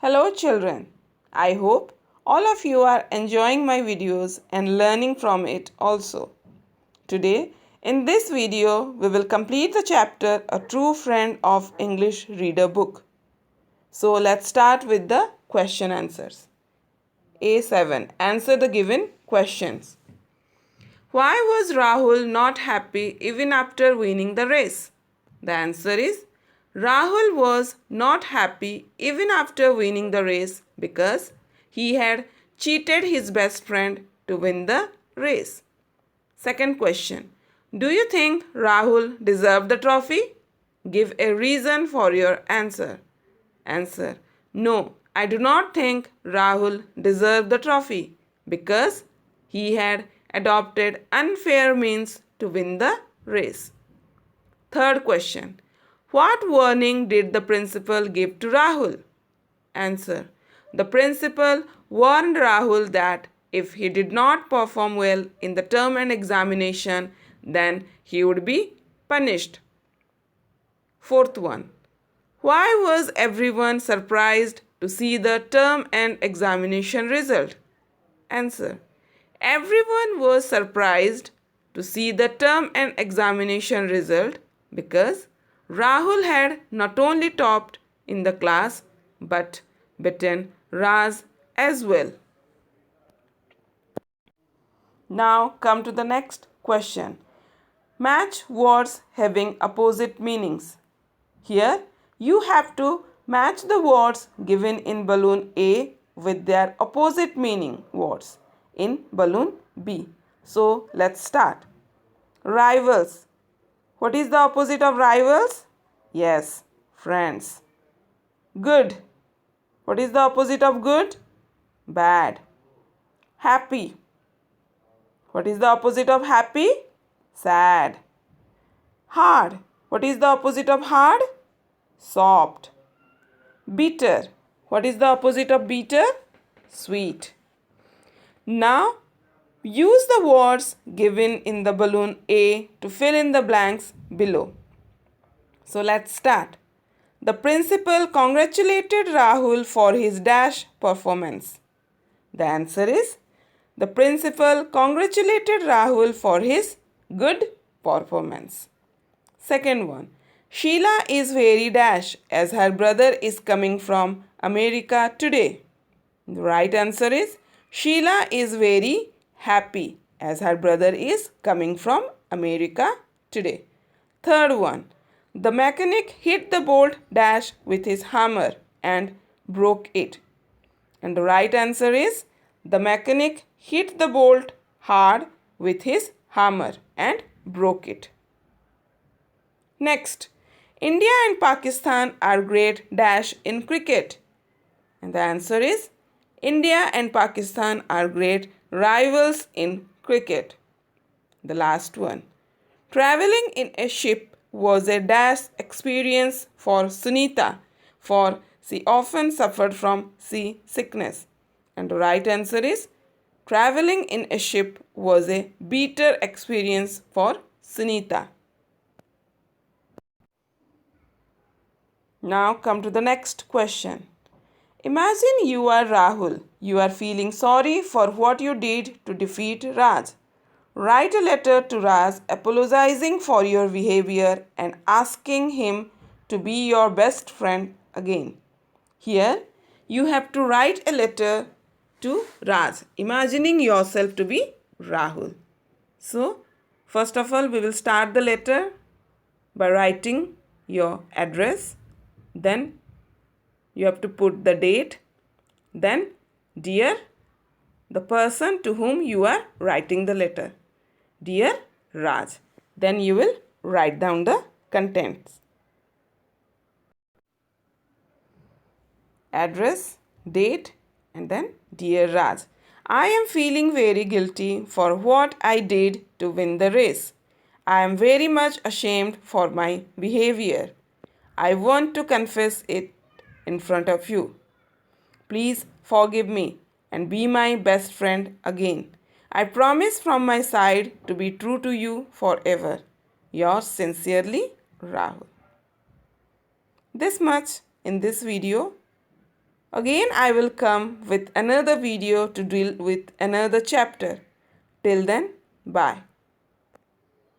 Hello children, I hope all of you are enjoying my videos and learning from it also. Today in this video we will complete the chapter A True Friend of English Reader book. So let's start with the question answers. A7. Answer the given questions. Why was Rahul not happy even after winning the race? The answer is Rahul was not happy even after winning the race because he had cheated his best friend to win the race. Second question. Do you think Rahul deserved the trophy? Give a reason for your answer. Answer. No, I do not think Rahul deserved the trophy because he had adopted unfair means to win the race. Third question. What warning did the principal give to Rahul? Answer. The principal warned Rahul that if he did not perform well in the term and examination, then he would be punished. Fourth one. Why was everyone surprised to see the term and examination result? Answer. Everyone was surprised to see the term and examination result because Rahul had not only topped in the class but beaten Raj as well. Now come to the next question. Match words having opposite meanings. Here you have to match the words given in balloon A with their opposite meaning words in balloon B. So let's start. Rivals. What is the opposite of rivals? Yes, friends. Good. What is the opposite of good? Bad. Happy. What is the opposite of happy? Sad. Hard. What is the opposite of hard? Soft. Bitter. What is the opposite of bitter? Sweet. Now, use the words given in the balloon A to fill in the blanks below. So let's start. The principal congratulated Rahul for his dash performance. The answer is the principal congratulated Rahul for his good performance. Second one. Sheila is very dash as her brother is coming from America today. The right answer is Sheila is very happy as her brother is coming from America today. Third one. The mechanic hit the bolt dash with his hammer and broke it. And the right answer is the mechanic hit the bolt hard with his hammer and broke it. Next, India and Pakistan are great dash in cricket. And the answer is India and Pakistan are great rivals in cricket. The last one. Traveling in a ship was a dash experience for Sunita, for she often suffered from sea sickness. And the right answer is traveling in a ship was a bitter experience for Sunita. Now come to the next question. Imagine you are Rahul. You are feeling sorry for what you did to defeat Raj. Write a letter to Raj apologizing for your behavior and asking him to be your best friend again. Here you have to write a letter to Raj, imagining yourself to be Rahul. So, first of all, we will start the letter by writing your address. Then you have to put the date. Then, dear, the person to whom you are writing the letter. Dear Raj. Then you will write down the contents. Address, date, and then Dear Raj. I am feeling very guilty for what I did to win the race. I am very much ashamed for my behavior. I want to confess it in front of you. Please forgive me and be my best friend again. I promise from my side to be true to you forever. Yours sincerely, Rahul. This much in this video. Again, I will come with another video to deal with another chapter. Till then, bye.